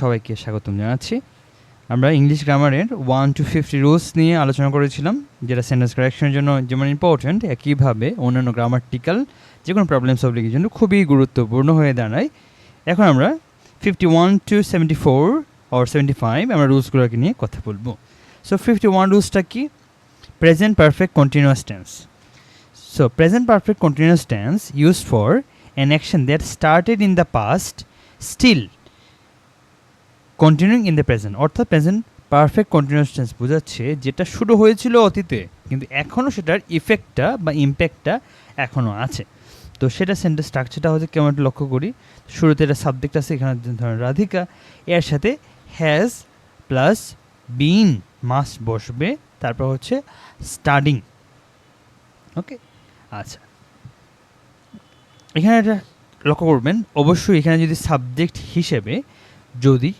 সবাইকে স্বাগতম জানাচ্ছি। আমরা ইংলিশ গ্রামারের 1 to 50 রুলস নিয়ে আলোচনা করেছিলাম, যেটা সেন্টেন্স কারেকশনের জন্য যেমন ইম্পর্ট্যান্ট, একইভাবে অন্যান্য গ্রামাটিক্যাল যে কোনো প্রবলেম সলভিংয়ের জন্য খুবই গুরুত্বপূর্ণ হয়ে দাঁড়ায়। এখন আমরা 51 to 74 or 75 আমরা রুলসগুলোকে নিয়ে কথা বলবো। সো 51 রুলসটা কি? Present perfect continuous tense. So present perfect continuous tense used for an action that started in the past still continuing in the present, অর্থাৎ প্রেজেন্ট পারফেক্ট কন্টিনিউয়াস টেন্স বোঝাচ্ছে যেটা শুরু হয়েছিল অতীতে কিন্তু এখনও সেটার ইফেক্টটা বা ইম্প্যাক্টটা এখনও আছে। তো সেটা সেন্টেন্স স্ট্রাকচারটা হচ্ছে কেমন একটু লক্ষ্য করি। শুরুতে একটা সাবজেক্ট আছে, এখানে ধরেন রাধিকা, এর সাথে হ্যাজ প্লাস বিন মাস্ট বসবে, তারপর হচ্ছে স্টাডিং। ওকে, আচ্ছা, এখানে একটা লক্ষ্য করবেন, অবশ্যই এখানে যদি সাবজেক্ট হিসেবে যদি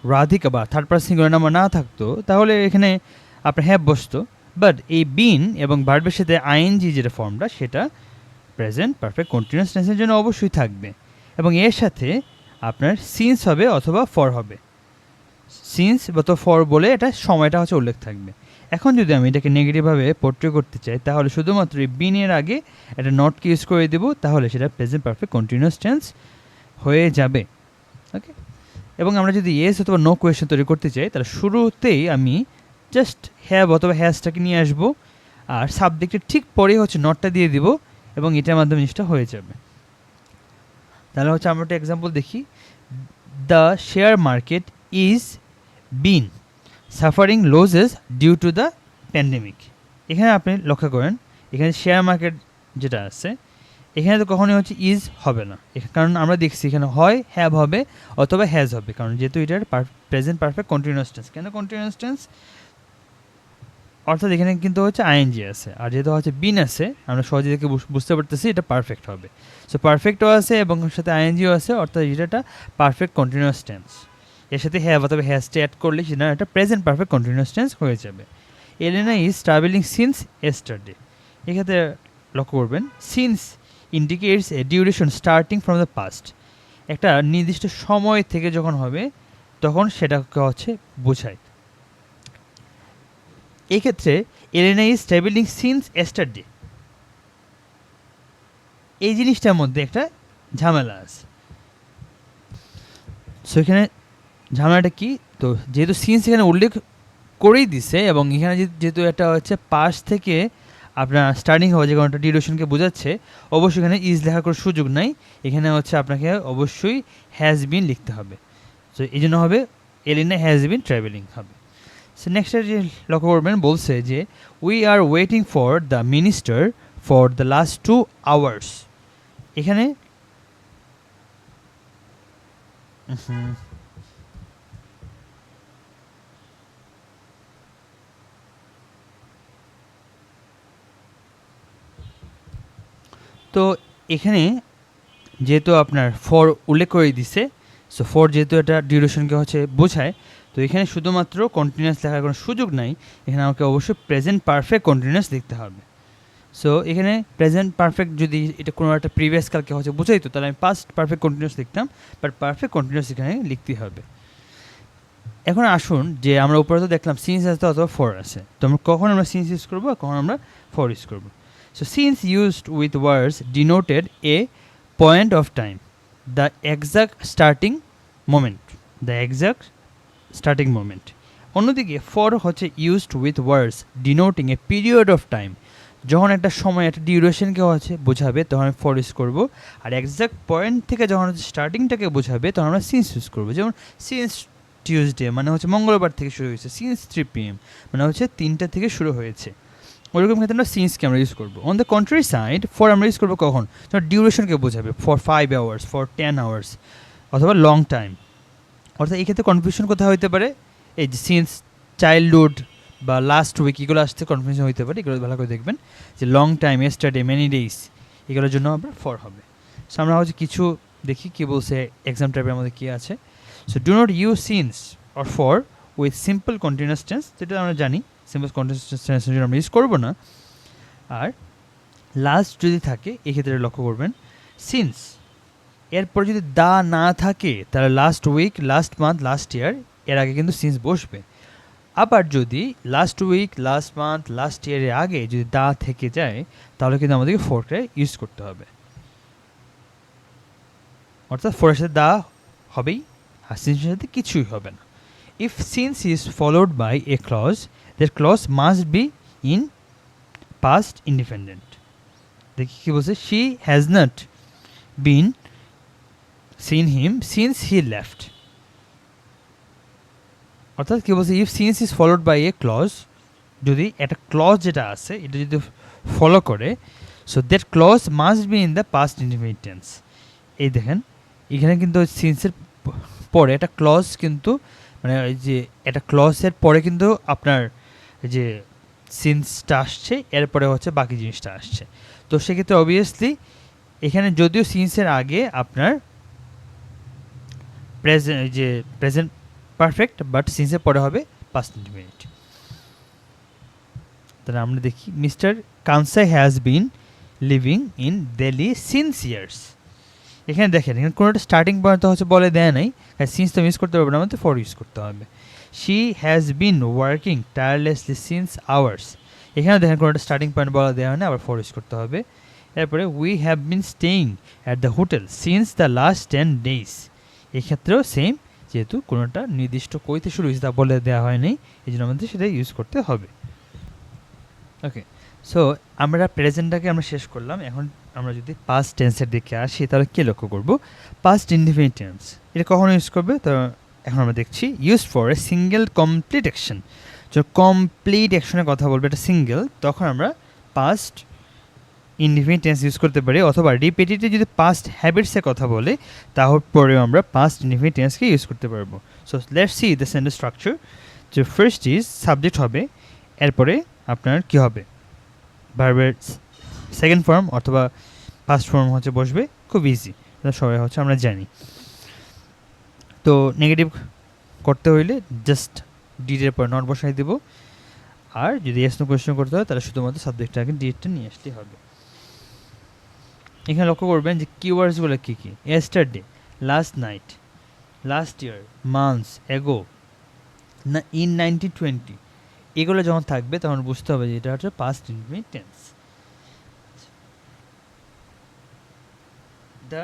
রাধিকা বা থার্ড পারসন সিঙ্গুলার নাম্বার না থাকতো তাহলে এখানে আপনার হ্যাভ বসতো, বাট এই বিন এবং ভার্বের সাথে আইএনজি যেটা ফর্মটা সেটা প্রেজেন্ট পারফেক্ট কন্টিনিউয়াস টেন্সের জন্য অবশ্যই থাকবে, এবং এর সাথে আপনার সিন্স হবে অথবা ফর হবে। সিন্স বা তো ফর বলে এটা সময়টা হচ্ছে উল্লেখ থাকবে। এখন যদি আমি এটাকে নেগেটিভভাবে পোর্ট্রে করতে চাই তাহলে শুধুমাত্র এই বিনের আগে একটা নটকে ইউজ করে দেবো, তাহলে সেটা প্রেজেন্ট পারফেক্ট কন্টিনিউয়াস টেন্স হয়ে যাবে। ওকে, এবং আমরা যদি ইয়েস অথবা নো কোয়েশ্চেন তৈরি করতে চাই তাহলে শুরুতেই আমি জাস্ট হ্যাভ অথবা হ্যাজটাকে নিয়ে আসবো, আর সাবজেক্টের ঠিক পরেই হচ্ছে নটটা দিয়ে দিব, এবং এটার মাধ্যমে জিনিসটা হয়ে যাবে। তাহলে হচ্ছে আমরা একটা এক্সাম্পল দেখি। The share market is been suffering losses due to the pandemic. এখানে আপনি লক্ষ্য করেন, এখানে শেয়ার মার্কেট যেটা আছে এখানে তো কখনোই হচ্ছে ইজ হবে না, কারণ আমরা দেখছি এখানে হয় হ্যাভ হবে অথবা হ্যাজ হবে, কারণ যেহেতু এটার প্রেজেন্ট পারফেক্ট কন্টিনিউয়াস টেন্স। কেন কন্টিনিউয়াস টেন্স? অর্থাৎ এখানে কিন্তু হচ্ছে আইএনজি আছে, আর যেহেতু হচ্ছে বিন আছে আমরা সহজে দেখে বুঝতে পারতেছি এটা পারফেক্ট হবে। সো পারফেক্টও আছে এবং এর সাথে আইএনজিও আছে, অর্থাৎ এটা পারফেক্ট কন্টিনিউয়াস টেন্স। এর সাথে হ্যাভ অথবা হ্যাজটা অ্যাড করলে সেটা একটা প্রেজেন্ট পারফেক্ট কন্টিনিউয়াস টেন্স হয়ে যাবে। Elena is travelling since yesterday. এক্ষেত্রে লক্ষ্য করবেন, since indicates a duration starting from the past. একটা নির্দিষ্ট সময় থেকে যখন হবে তখন সেটাকে হচ্ছে বোঝায়। এই ক্ষেত্রে Elena is travelling since yesterday, এই জিনিসটার মধ্যে একটা ঝামেলা আছে। সো এখানে ঝামেলাটা কি? তো যেহেতু সিন্স এখানে উল্লেখ করেই দিছে এবং এখানে যেহেতু এটা হচ্ছে পাস থেকে আপনার স্টার্টিং হবে, যে কোনো একটা ডিউরেশনকে বোঝাচ্ছে, অবশ্যই এখানে ইজ লেখার কোনো সুযোগ নাই, এখানে হচ্ছে আপনাকে অবশ্যই হ্যাজ বিন লিখতে হবে। সো এই জন্য হবে এলিনা হ্যাজ বিন ট্রাভেলিং হবে। সো নেক্সট যে লক্ষ্য করবেন, বলছে যে we are waiting for the minister for the last 2 hours। এখানে তো এখানে যেহেতু আপনার ফর উল্লেখ করে দিছে, সো ফর যেহেতু এটা ডিউরেশনকে হচ্ছে বোঝায়, তো এখানে শুধুমাত্র কন্টিনিউয়াস লেখার কোনো সুযোগ নাই, এখানে আমাকে অবশ্যই প্রেজেন্ট পারফেক্ট কন্টিনিউয়াস লিখতে হবে। সো এখানে প্রেজেন্ট পারফেক্ট যদি এটা কোনো একটা প্রিভিয়াস কালকে হচ্ছে বোঝাইতো তাহলে আমি পাস্ট পারফেক্ট কন্টিনিউয়াস লিখতাম, বাট পারফেক্ট কন্টিনিউয়াস এখানে লিখতে হবে। এখন আসুন যে আমরা উপরে তো দেখলাম সিন্স আছে অথবা ফর আছে, তো আমরা কখন আমরা সিন্স ইউজ করবো আর কখন আমরা ফর ইউজ করবো। So since used with words denoted A point of time, the exact starting moment, the exact starting moment. অন্যদিকে for হচ্ছে used with words denoting a period of time, যখন একটা সময় একটা ডিউরেশনকে হচ্ছে বোঝাবে তখন আমি ফর ইউজ করবো, আর এক্সাক্ট পয়েন্ট থেকে যখন হচ্ছে স্টার্টিংটাকে বোঝাবে তখন আমরা সিন্স ইউজ করবো। যেমন সিন্স টিউসডে মানে হচ্ছে মঙ্গলবার থেকে শুরু হয়েছে, সিন্স 3 PM মানে হচ্ছে 3টা থেকে শুরু হয়েছে। ওইরকম ক্ষেত্রে আমরা সিন্সকে আমরা ইউজ করবো। On the contrary side for আমরা ইউজ করবো কখন? তোমার ডিউরেশনকে বোঝাবে, ফর 5 hours, ফর 10 hours অথবা লং টাইম। অর্থাৎ এই ক্ষেত্রে কনফিউশন কোথায় হতে পারে? এই যে সিন্স চাইল্ডহুড বা লাস্ট উইক এগুলো আসতে কনফিউশন হতে পারে, এগুলো ভালো করে দেখবেন যে long time, yesterday, many days এগুলোর জন্য আমরা ফর হবে। সো আমরা হচ্ছে কিছু দেখি কী বলছে এক্সাম টাইপের মধ্যে কী আছে। So do not use since or for with simple continuous tense, যেটা আমরা জানি সিম্পল কন্টিনিউয়াস টেন্সের জন্য আমরা ইউজ করবো না। আর লাস্ট যদি থাকে এক্ষেত্রে লক্ষ্য করবেন সিন্স এরপর যদি দা না থাকে তাহলে last week, last month, last year এর আগে কিন্তু সিন্স বসবে। আবার যদি last week, last month, last ইয়ারের আগে যদি দা থেকে যায় তাহলে কিন্তু আমাদেরকে ফোরটা ইউজ করতে হবে। অর্থাৎ ফোরের সাথে দা হবেই, আর সিন্সের সাথে কিছুই হবে না। If since is followed by a clause, that clause must be in past independent. দেখি কি বলছে, she has not been seen him since he left. অর্থাৎ কি বলছে, if since is followed by a clause, যদি একটা ক্লজ যেটা আছে এটা যদি ফলো করে, so that clause must be in the past indefinite tense. এই দেখেন এখানে কিন্তু সিন্সের পরে একটা ক্লজ কিন্তু মানে ওই যে একটা ক্লজের পরে কিন্তু আপনার যে সিন্সটা আসছে এরপরে হচ্ছে বাকি জিনিসটা আসছে। তো সেক্ষেত্রে অবভিয়াসলি এখানে যদিও সিন্সের আগে আপনার প্রেজেন্ট পারফেক্ট, বাট সিন্সের পরে হবে পাস্ট ইনডিফিনিট। তাহলে আমরা দেখি, mister কানসাই has been living in Delhi since years. এখানে দেখেন এখানে কোনো একটা স্টার্টিং পয়েন্ট হচ্ছে বলে দেয় নাই, সিন্স তো ইউজ করতে পারবে না, আমাদের ফর ইউজ করতে হবে। She has been working tirelessly since hours, এখানে দেখেন কোনো একটা স্টার্টিং পয়েন্ট বলা দেওয়া হয় না, আবার ফর ইউজ করতে হবে। এরপরে we have been staying at the hotel since the last 10 days, এক্ষেত্রেও সেম, যেহেতু কোনোটা নির্দিষ্ট কইতে শুরু হয়েছে তা বলে দেওয়া হয়নি, এই জন্য আমাদের সেটা ইউজ করতে হবে। ওকে, সো আমরা প্রেজেন্টটাকে আমরা শেষ করলাম। এখন আমরা যদি পাস্ট টেন্সের দিকে আসি তাহলে কী লক্ষ্য করব, পাস্ট ইনডিফিনিট টেন্স এটা কখনো ইউজ করবে, তো এখন আমরা দেখছি use for a single complete action. যখন কমপ্লিট অ্যাকশনের কথা বলবে এটা সিঙ্গেল, তখন আমরা পাস্ট ইনডিফিনিট টেন্স ইউজ করতে পারি, অথবা রিপিটেটিভ যদি পাস্ট হ্যাবিটসের কথা বলে তারপরেও আমরা পাস্ট ইনডিফিনিট টেন্সকে ইউজ করতে পারবো। So let's see the sentence structure. যে ফার্স্ট ইজ সাবজেক্ট হবে, এরপরে আপনার কি হবে, ভার্বের সেকেন্ড ফর্ম অথবা ফার্স্ট ফর্ম হচ্ছে বসবে, খুব ইজি, এটা সবাই হচ্ছে আমরা জানি। তো নেগেটিভ করতে হইলে জাস্ট ডিডের পর নট বসাই দেব, আর যদি ইয়েস নো কোয়েশ্চেন করতে হয় তাহলে শুধুমাত্র সাবজেক্টটাকে ডিডটা নিয়ে আসলেই হবে। এখানে লক্ষ্য করবেন যে কিওয়ার্ডসগুলো কী কী, yesterday, last night, last year, months, ago, না ইন 1920, এগুলো যখন থাকবে তখন বুঝতে হবে যে এটা হচ্ছে past indefinite tense. The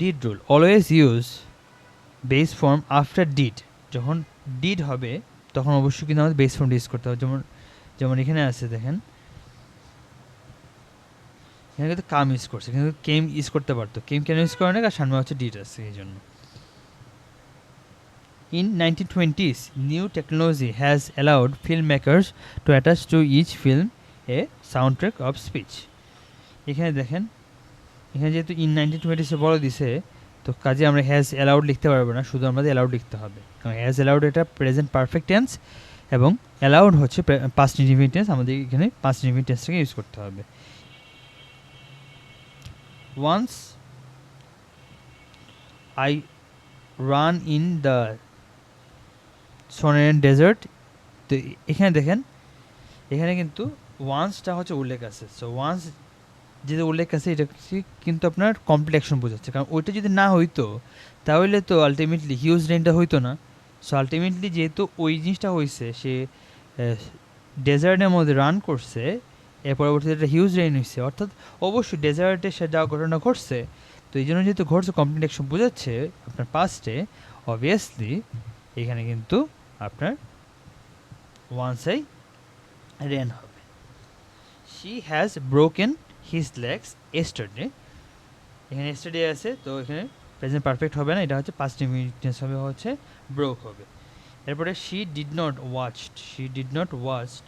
did rule, always use base form after did. যখন ডিড হবে তখন অবশ্যই কিন্তু আমাদের বেস ফর্ম ইউজ করতে হবে। যেমন যেমন এখানে আছে দেখেন, এখানে কিন্তু কাম ইউজ করছে, কিন্তু কেম ইউজ করতে পারতো, কেম কেন ইউজ করে না, কারণ সামনে হচ্ছে ডিড আছে এই জন্য। In 1920s, new technology has allowed filmmakers to attach to each film a soundtrack of speech. এখানে দেখেন, এখানে যেহেতু ইন 1920s বলে দিছে, তো কাজে আমরা হ্যাজ অ্যালাউড লিখতে পারবো না, শুধু আমাদের অ্যালাউড লিখতে হবে, কারণ হ্যাজ অ্যালাউড এটা প্রেজেন্ট পারফেক্ট টেন্স এবং অ্যালাউড হচ্ছে পাস্ট ইনডিফিনিট টেন্স, আমাদের এখানে পাস্ট ইনডিফিনিট টেন্সটাকে ইউজ করতে হবে। Once I run in the Sonoran desert, তো এখানে দেখেন এখানে কিন্তু ওয়ান্সটা হচ্ছে উল্লেখ আছে। সো ওয়ান্স যেটা উল্লেখ আছে এটা কিন্তু আপনার কমপ্লিট অ্যাকশন বোঝাচ্ছে, কারণ ওইটা যদি না হইতো তাহলে তো আলটিমেটলি হিউজ রেইনটা হইতো না। সো আলটিমেটলি যেহেতু ওই জিনিসটা হয়েছে, সে ডেজার্টের মধ্যে রান করছে, এর পরবর্তীতে একটা হিউজ রেইন হয়েছে, অর্থাৎ অবশ্যই ডেজার্টে সে যা ঘটনা ঘটছে, তো এই জন্য যেহেতু ঘটছে কমপ্লিট অ্যাকশন বোঝাচ্ছে আপনার পাস্টে, অবভিয়াসলি এখানে কিন্তু আপনার ওয়ান্সেই রেন হবে। She has broken his legs yesterday, এখানে এস্টারডে আছে, তো এখানে প্রেজেন্ট পারফেক্ট হবে না, এটা হচ্ছে পাস্ট ইনডিফিনিট টেন্স হবে, হচ্ছে ব্রোক হবে। এরপরে she did not watched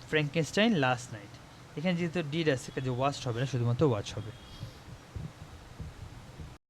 Frankenstein last night, এখানে যেহেতু ডিড আছে কাজে ওয়াচড হবে না, শুধুমাত্র ওয়াচ হবে।